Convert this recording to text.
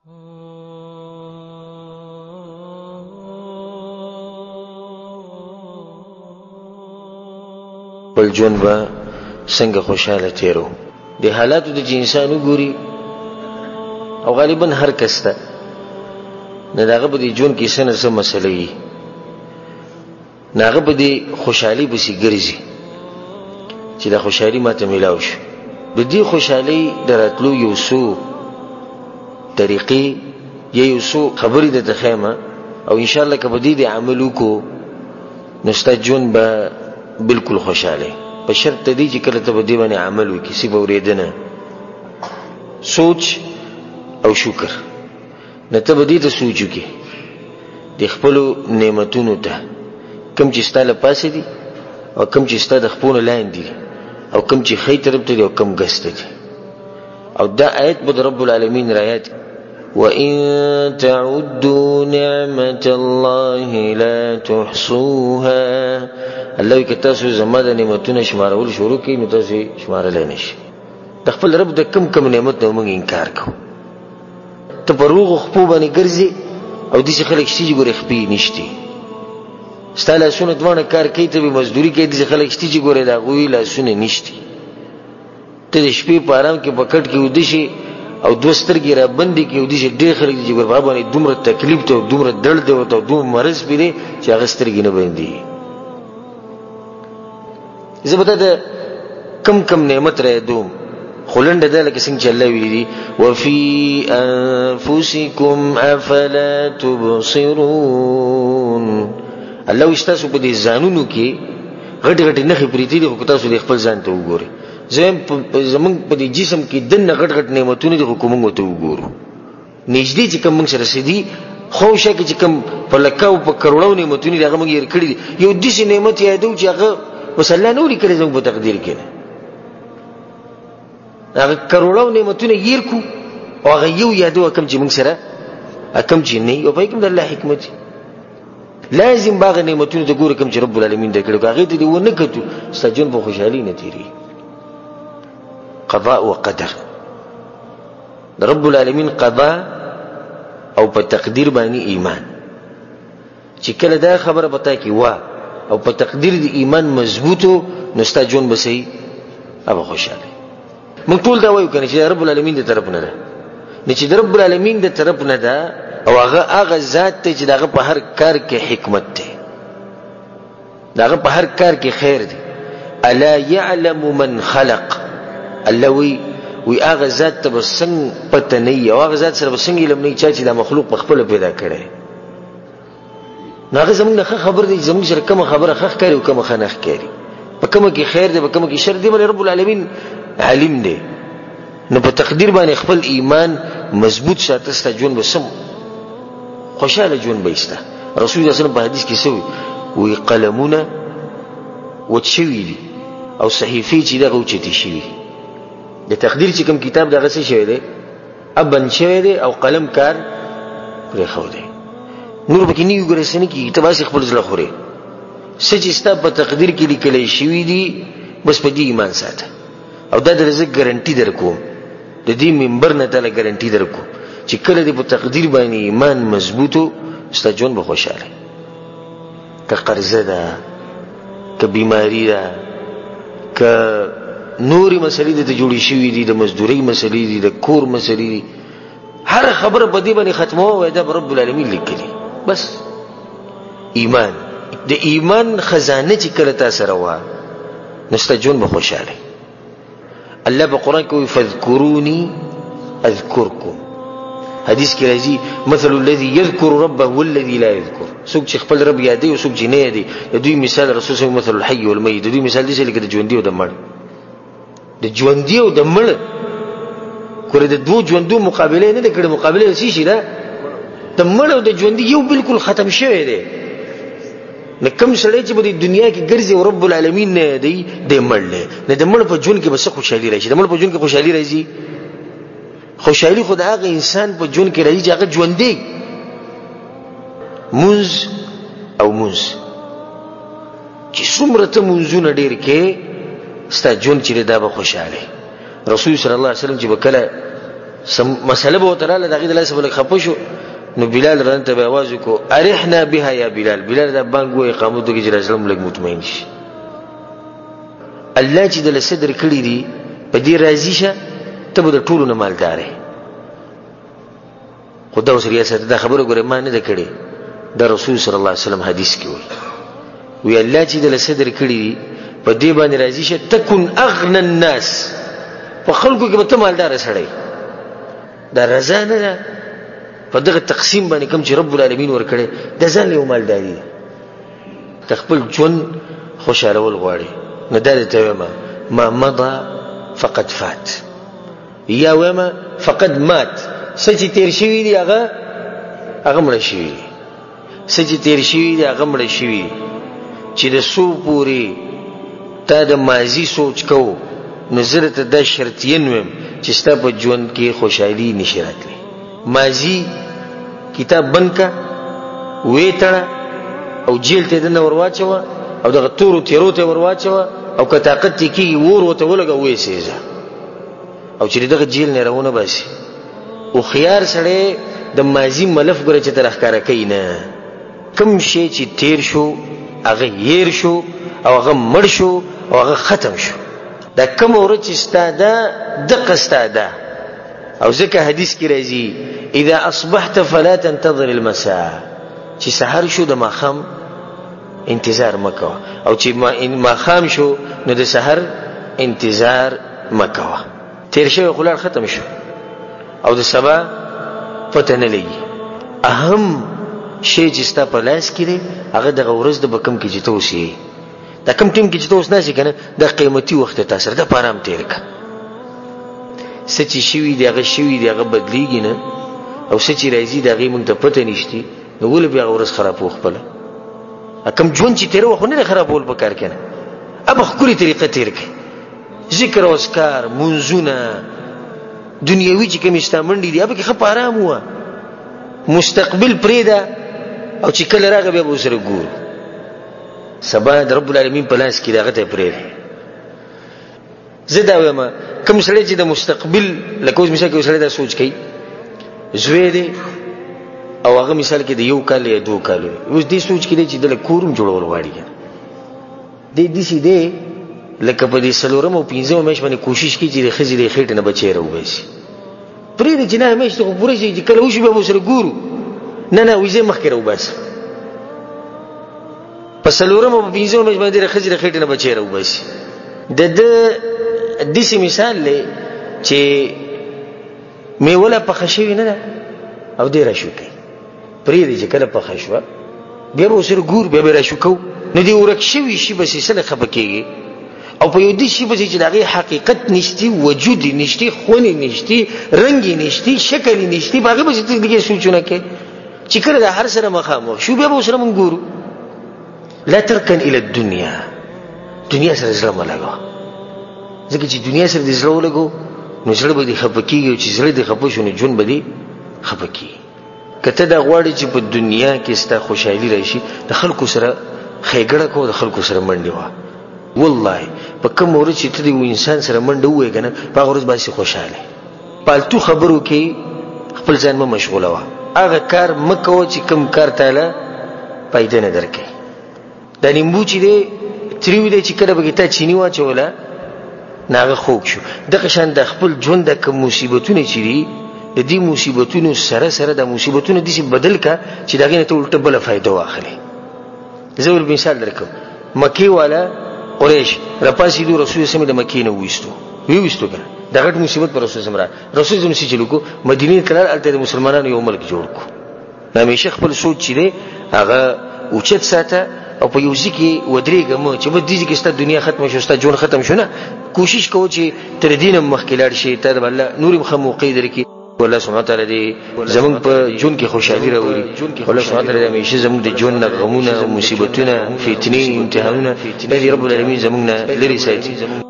بل جون با څنګه خوشاله تیرو د حالاتو د انسان وګوري او غالبا هر کس ته نه داغه په دې جون کې څه مسله وي ناغه په دې خوشحالي بسي ګرځي چې دا خوشحالي ماته ملاو شي د دې خوشحالي دراتلو یو څو طریقې یو څو خبرې د تخیمه او ان شاء الله کبه دې عمل وکړو نو ست جون به بالکل خوشاله په شرط دی چې کله ته به دې باندې عمل وکړي سی به اوریدنه سوچ او شکر نه ته به دې ته سوچ وکړي د خپل نعمتونو ته کم چې ستاله پاسې دي او کم چې ستاده خپل لاندې دي او کم چې خې طرف ته دي او کم ګسته دي او دا آیت به رب العالمین رايات وَإِن تَعُدُّوا نِعْمَةَ اللَّهِ لَا تُحْصُوهَا الله کې تاسو زما د نعمتونو شمارول شروع کړئ نو تاسو شمارل نه شئ د خپل رب د کم نعمت نو موږ انکار کوو ته په روغ خپو باندې ګرځي او دې خلک شتي ګوري خپې نشتی ستاله سونه دوانه کار کوي ته به مزدوري کوي دې خلک شتي ګوري دا غوي لا سونه نشتی ته د شپې په آرام کې پکټ کې ودی شي او دوسترګي را بندي کې ودی شي ډېر خلک چې ګور بابا باندې دومره تکلیف ته دومره درد ته دومره مرز پیری چې هغه سترګي نه بندي زبته د کم نعمت را دوم خلند ده لکه څنګه چې الله ویلي وفي انفسكم افلا تبصرون الله واستاسو په دې ځانونو کې غټ نه خبرېتي دي خو تاسو د خپل ځان ته وګورئ زمون په دې جسم کې دنه غټ نعمتونه دي حکومت ته وګورو نږدې چې کوم سره سدي خو شکه چې کوم په لکاو په کروڑو نعمتونه دي هغه موږ یې کړی یو د دې نعمت یادو چې هغه وسله نو لیکل زموږ په تقدیر کې نه هغه کروڑو نعمتونه یې کو او هغه یو یادو کوم چې موږ سره کوم چې نه او په کوم د الله حکمت لازم باغ نعمتونه ته ګوره کوم چې رب العالمین دې کړو هغه دې ونه کتو سجن په خوشحالي نه تیری قضاء وقدر رب العالمین قضاء او په تقدیر باندې ایمان چې کله دا خبره پتا کی وا او په تقدیر دی ایمان مضبوطو نستا جون بسې ابا خوشاله موږ ټول دا وایو کنه چې رب العالمین دې طرف نه ده نه چې رب العالمین دې طرف نه ده او هغه ذات ته چې داغه په هر کار کې حکمت ده داغه په هر کار کې خیر ده الا يعلم من خلق الله وی هغه ذات ته بسنګ پته نه یو هغه ذات سره بسنګ علم نه چا چې دا مخلوق په خپل پیدا کړي ناغه زمونږ خبر دی زمونږ سره کوم خبره خخ کوي او کوم خنخ کوي په کوم کې خیر دی په کوم کې شر دی بل رب العالمین علیم دی نو په تقدیر باندې خپل ایمان مضبوط ساته ست جون بسم خوشاله جون بيسته رسول الله صلی الله علیه وسلم په حدیث کې سوی وی قلمونه وتشوي دي او صحیفه چې دغه اوچتي شي د تقدیر چې کوم کتاب دغه څه شوی دی ابن شوی دی او قلم کار پرې خو دی نور به کې نیو ګرځنه کې تباس خپل ځله خوري سچ استا په تقدیر کې لیکل شوی دی بس په دې ایمان ساته او دا د رزق ګارانټي درکوم د دې منبر نه تعالی ګارانټي درکوم چې کله دې په تقدیر باندې ایمان مضبوطو ستا جون به خوشاله که قرضه ده که بیماری ده که نوري مسلې د جوړې شوې دي د مزدوري مسلې دي د کور مسلې دي هر خبره په دې باندې ختمه وای دا رب العالمین لیکلي بس ایمان د ایمان خزانه چې کله تاسو روا نست جون به خوشاله الله په قران کې فذكروني اذكركم حدیث کې راځي مثل الذي يذكر ربه والذي لا يذكر څوک چې خپل رب یادې او څوک چې نه یادې د دوی مثال رسول الله مثل الحي والميت د دوی مثال دي چې لکه د ژوندۍ او د مړ د ژوندۍ او د مړ کله د دوه ژوندو مقابله نه کړي مقابله شي شي دا د مړ او د ژوندۍ یو بالکل ختم شوی دی نه کوم سړی چې په دنیا کې ګرځي او رب العالمین نه دی د مړ نه د مړ په ژوند کې بس خوشحالي راشي د مړ په ژوند کې خوشحالي راځي خوشحالي خدای هغه انسان په ژوند کې راځي چې هغه ژوندۍ منز او منز چې څومره ته منزونه ډیر کې ستا ژوند چې دا به خوشاله رسول صلی الله علیه وسلم چې وکړه مسله به وتراله دغه د لاس بل خپشو نو بلال رانته به आवाज کو ارحنا بها یا بلال بلال د بانګو اقامت کې جراسلم لګ مطمئن شي الله چې د صدر کړی دی په دې راضی شه ته به د ټولو نه مالدار خدا اوس ریاست دا خبره ګوره ما نه ده کړې د رسول صلی الله علیه وسلم حدیث کې وی الله چې د صدر کړی دی په دې باندې راضی شه تکون اغنى الناس په خلکو کې به ته مالدار سړی دا رضا نه ده په دغه تقسیم باندې کوم چې رب العالمین ورکړي د ځان له مالداري تخپل ژوند خوشاله ول غواړي نه ده ته ما مضى فقد فات یا وما فقد مات سچ تیر شوی دی هغه مړ شوی سچ تیر شوی دی هغه مړ شوی چې د سو پوری تا د ماضی سوچ کو نظر ته د شرطین ویم چې ستا په ژوند کې خوشحالي نشي راتلی ماضی کتاب بند کا وېټړه او جیل ته دنه ورواچو او دغه تورو تیرو ته ورواچو او که طاقت کی ور وته ولګه وې سيزه او چې دغه جیل نه راونه باسي او خيار سره د ماضی ملف ګره چې ترخکاره کینه کم شي چې تیر شو هغه هیر شو او هغه مړ شو او هغه ختم شو دا کوم ورځ چې ستاده د قستاده او ځکه حدیث کې راځي اذا اصبحت فلا تنتظر المساء چې سحر شو د ماخام انتظار مکو او چې ماخام شو نو د سحر انتظار مکو تیر شو خلال ختم شو او د سبا پته نه لګي اهم شی چې ستا په لاس کې دی هغه د ورځ د بکم کې چې توسي دا کم ټیم کې چې توس نشي کنه د قیمتي وخت تاثیر د پارام تیر کا سچ شوی دی هغه شوی دی هغه بدلیږي نه او سچ راځي دغه مونږ ته پته نشتی نو ول بیا ورځ خراب وخپل کم ژوند چې تیر وخت نه خرابول پکار کنه اب خوري طریقه تیر کې ذکر او اسکار منزونه دنیوي چې کوم استامنډي دی اب کې خپ آرام هوا مستقبل پریدا او چې کله راغی به وسره ګور سبا د رب العالمین په لاس کې دغه ته پرې زدا وما کوم سړی چې د مستقبل لکه اوس مثال کې سړی دا سوچ کوي زوی دی او هغه مثال کې د یو کال یا دوه کال اوس دې سوچ کې چې د کورم جوړول غواړي دې سي دې لکه په دې سلورم او پنځم مېش باندې کوشش کوي چې د خزې د خېټه نه بچي راوباسي پرې دې چې نه مېش ته پوره شي چې کله وشي به وسره ګورو نه وځي مخکې راوباسي په سلورم او پنځم مېش باندې د خزې د خېټه نه بچي راوباسي د دې مثال له چې میوله په خشوي نه ده او دې را شو کوي پرې دې چې کله په خشوه بیا به وسره ګور بیا به را شو کو نه دی ورک شوی شي بس سره خپکیږي او په یو دې شي بس چې دغه حقیقت نشتی وجود نشتی خونی نشتی رنگ نشتی شکل نشتی هغه به چې دې سوچونه کوي چې کله د هر سره مخامخ شو بیا به وسره مونږ ګورو لا تركن الى الدنيا دنیا سره زړه ملګو ځکه چې دنیا سره د زړه ولګو نو زړه به دې خپکیږي چې زړه دې خپشونه جون به دې خپکی کته دا غواړي چې په دنیا کې ستا خوشحالي راشي د خلکو سره خېګړه کو د خلکو سره منډي وا والله په کوم ورځ چې ته د انسان سره منډه وې کنه په ورځ باندې خوشاله پالتو خبرو کې خپل ځان مې مشغوله وا هغه کار مکو چې کوم کار تعالی پیدا نه درکې د نیمبو چې دې تریو دې چې کله به ته چینی واچوله ناغه خوک شو دغه شان د خپل ژوند د کوم مصیبتونه چې دي د دې مصیبتونو سره د مصیبتونو دي چې بدل کا چې دغه نه ته الټه بل فائدہ واخلي زه ول مثال درکم مکی والا قریش راپاسې دو رسول سم د مکی نه وېستو کنه دغه مصیبت پر رسول سم رسول سم چې چلو مدینه کلار الته د مسلمانانو یو ملک جوړ کو همیشه خپل سوچ چې دی هغه اوچت ساته او په یو ځکه ودرېګم چې په دې کې ست دنیا ختم شو ست جون ختم شو نه کوشش کوو چې تر دینه مخکلار شي ته الله نور مخموقې درکې والله سبحانه تعالی دې زمون په جون کې خوشحالي راوړي والله سبحانه تعالی دې همیشه زمون د جون نه غمونه مصیبتونه فتنې امتحانونه دې رب العالمین زمون نه لري ساتي